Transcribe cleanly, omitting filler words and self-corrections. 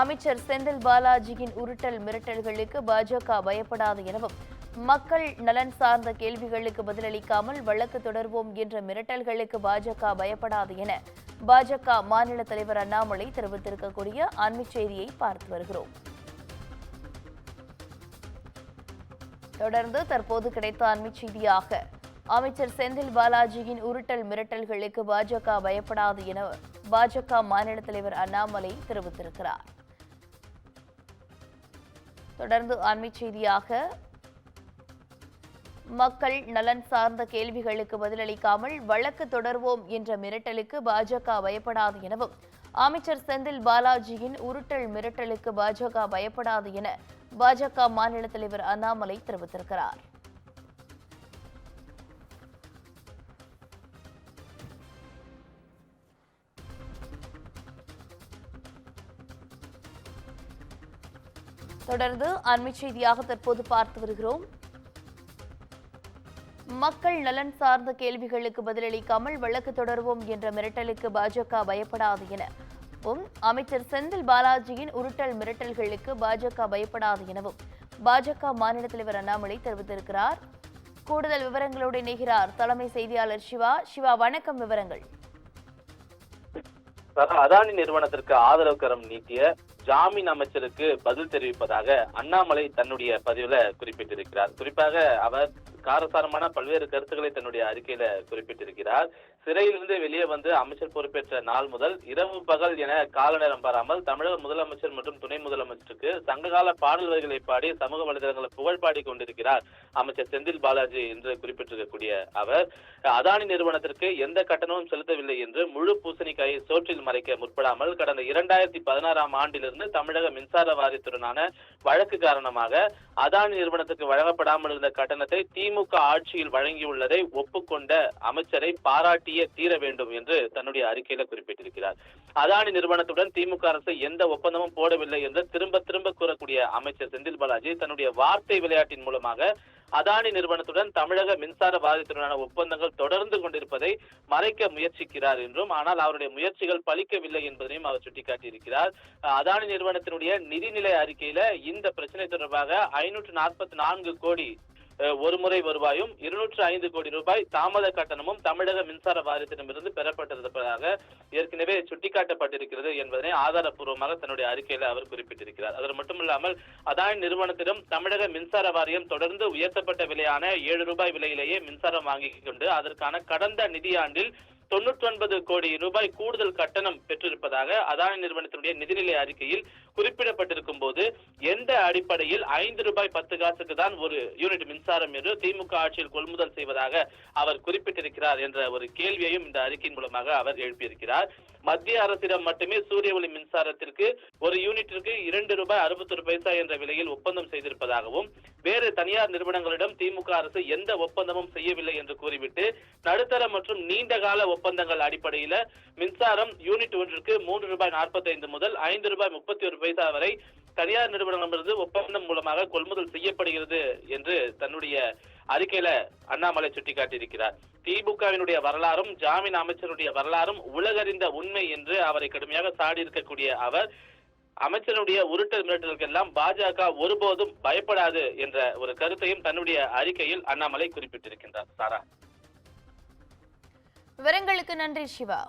அமைச்சர் செந்தில் பாலாஜியின் உருட்டல் மிரட்டல்களுக்கு பாஜக பயப்படாது எனவும் மக்கள் நலன் சார்ந்த கேள்விகளுக்கு பதிலளிக்காமல் வழக்கு தொடர்வோம் என்ற மிரட்டல்களுக்கு பாஜக பயப்படாது என பாஜக மாநில தலைவர் அண்ணாமலை தெரிவித்திருக்கக்கூடிய அண்மைச் செய்தியை பார்த்து வருகிறோம். தொடர்ந்து தற்போது கிடைத்த அண்மைச் செய்தியாக அமைச்சர் செந்தில் பாலாஜியின் உருட்டல் மிரட்டல்களுக்கு பாஜக பயப்படாது என பாஜக மாநில தலைவர் அண்ணாமலை தெரிவித்திருக்கிறார். தொடர்ந்து அண்மைச் செய்தியாக மக்கள் நலன் சார்ந்த கேள்விகளுக்கு பதிலளிக்காமல் வழக்கு தொடர்வோம் என்ற மிரட்டலுக்கு பாஜக பயப்படாது எனவும் அமைச்சர் செந்தில் பாலாஜியின் உருட்டல் மிரட்டலுக்கு பாஜக பயப்படாது என பாஜக மாநில தலைவர் அண்ணாமலை தெரிவித்திருக்கிறார். தொடர்ந்து அண்மைச் செய்தியாக தற்போது பார்த்து வருகிறோம். மக்கள் நலன் சார்ந்த கேள்விகளுக்கு பதிலளிக்காமல் வழக்கு தொடர்வோம் என்ற மிரட்டலுக்கு பாஜக பயப்படாது எனவும் அமைச்சர் செந்தில் பாலாஜியின் உருட்டல் மிரட்டல்களுக்கு பாஜக பயப்படாது எனவும் பாஜக மாநில தலைவர் அண்ணாமலை தெரிவித்திருக்கிறார். கூடுதல் விவரங்களோடு இணைகிறார் தலைமை செய்தியாளர் சிவா. சிவா, வணக்கம். விவரங்கள். அதானி நிறுவனத்திற்கு ஆதரவு கரம் நீட்டிய ஜாமீன் அமைச்சருக்கு பதில் தெரிவிப்பதாக அண்ணாமலை தன்னுடைய பதிவுல குறிப்பிட்டிருக்கிறார். குறிப்பாக அவர் காரசாரமான பல்வேறு கருத்துக்களை தன்னுடைய அறிக்கையில குறிப்பிட்டிருக்கிறார். சிறையிலிருந்து வெளியே வந்து அமைச்சர் பொறுப்பேற்ற நாள் முதல் இரவு பகல் என கால நேரம் பாராமல் தமிழக முதலமைச்சர் மற்றும் துணை முதலமைச்சருக்கு சங்ககால பாடல் வரிகளை பாடி சமூக வலைதளங்களில் புகழ் பாடி கொண்டிருக்கிறார் அமைச்சர் செந்தில் பாலாஜி என்று குறிப்பிட்டிருக்கக்கூடிய அவர் அதானி நிறுவனத்திற்கு எந்த கட்டணமும் செலுத்தவில்லை என்று முழு பூசணிக்காயை சோற்றில் மறைக்க முற்படாமல் கடந்த 2016ஆம் ஆண்டிலிருந்து தமிழக மின்சார வாரியத்துடனான வழக்கு காரணமாக அதானி நிறுவனத்துக்கு வழங்கப்படாமல் இருந்த கட்டணத்தை திமுக ஆட்சியில் வழங்கியுள்ளதை ஒப்புக்கொண்ட அமைச்சரை பாராட்டிய தீர வேண்டும் என்று தன்னுடைய அறிக்கையில குறிப்பிட்டிருக்கிறார். அதானி நிறுவனத்துடன் திமுக அரசு எந்த ஒப்பந்தமும் போடவில்லை என்று திரும்ப திரும்ப கூறக்கூடிய அமைச்சர் செந்தில் பாலாஜி தன்னுடைய வார்த்தை விளையாட்டின் மூலமாக அதானி நிறுவனத்துடன் தமிழக மின்சார வாரியத்துடனான ஒப்பந்தங்கள் தொடர்ந்து கொண்டிருப்பதை மறைக்க முயற்சிக்கிறார் என்றும், ஆனால் அவருடைய முயற்சிகள் பலிக்கவில்லை என்பதையும் அவர் சுட்டிக்காட்டியிருக்கிறார். அதானி நிறுவனத்தினுடைய நிதிநிலை அறிக்கையில இந்த பிரச்சனை தொடர்பாக 544 கோடி ஒருமுறை வருவாயும் 205 கோடி ரூபாய் தாமத கட்டணமும் தமிழக மின்சார வாரியத்திடமிருந்து பெறப்பட்டிருப்பதாக ஏற்கனவே சுட்டிக்காட்டப்பட்டிருக்கிறது என்பதனை ஆதாரப்பூர்வமாக தன்னுடைய அறிக்கையில அவர் குறிப்பிட்டிருக்கிறார். அது மட்டுமில்லாமல் அதானி நிறுவனத்திடம் தமிழக மின்சார வாரியம் தொடர்ந்து உயர்த்தப்பட்ட விலையான 7 ரூபாய் விலையிலேயே மின்சாரம் வாங்கிக் கொண்டு அதற்கான கடந்த நிதியாண்டில் 99 கோடி ரூபாய் கூடுதல் கட்டணம் பெற்றிருப்பதாக அதானி நிறுவனத்தினுடைய நிதிநிலை அறிக்கையில் குறிப்பிடப்பட்டிருக்கும் போது எந்த அடிப்படையில் 5 ரூபாய் 10 காசுக்கு தான் ஒரு யூனிட் மின்சாரம் என்று திமுக ஆட்சியில் கொள்முதல் செய்வதாக அவர் குறிப்பிட்டிருக்கிறார் என்ற ஒரு கேள்வியையும் இந்த அறிக்கையின் மூலமாக அவர் எழுப்பியிருக்கிறார். மத்திய அரசிடம் மட்டுமே சூரிய ஒளி மின்சாரத்திற்கு ஒரு யூனிட்டிற்கு 2 ரூபாய் 61 பைசா என்ற விலையில் ஒப்பந்தம் செய்திருப்பதாகவும் வேறு தனியார் நிறுவனங்களிடம் திமுக அரசு எந்த ஒப்பந்தமும் செய்யவில்லை என்று கூறிவிட்டு நடுத்தர மற்றும் நீண்ட கால ஒப்பந்தங்கள் அடிப்படையில மின்சாரம் யூனிட் ஒன்றிற்கு 3 ரூபாய் 45 முதல் 5 ரூபாய் 31 பைசா வரை தனியார் நிறுவனங்களிலிருந்து ஒப்பந்தம் மூலமாக கொள்முதல் செய்யப்படுகிறது என்று தன்னுடைய அறிக்கையில அண்ணாமலை சுட்டிக்காட்டியிருக்கிறார். திமுகவினுடைய வரலாறும் ஜாமீன் அமைச்சருடைய வரலாறும் உலகறிந்த உண்மை என்று அவரை கடுமையாக சாடி இருக்கக்கூடிய அவர் அமைச்சருடைய உருட்டல் மிரட்டலுக்கு எல்லாம் பாஜக ஒருபோதும் பயப்படாது என்ற ஒரு கருத்தையும் தன்னுடைய அறிக்கையில் அண்ணாமலை குறிப்பிட்டிருக்கின்றார். சாரா, விவரங்களுக்கு நன்றி சிவா.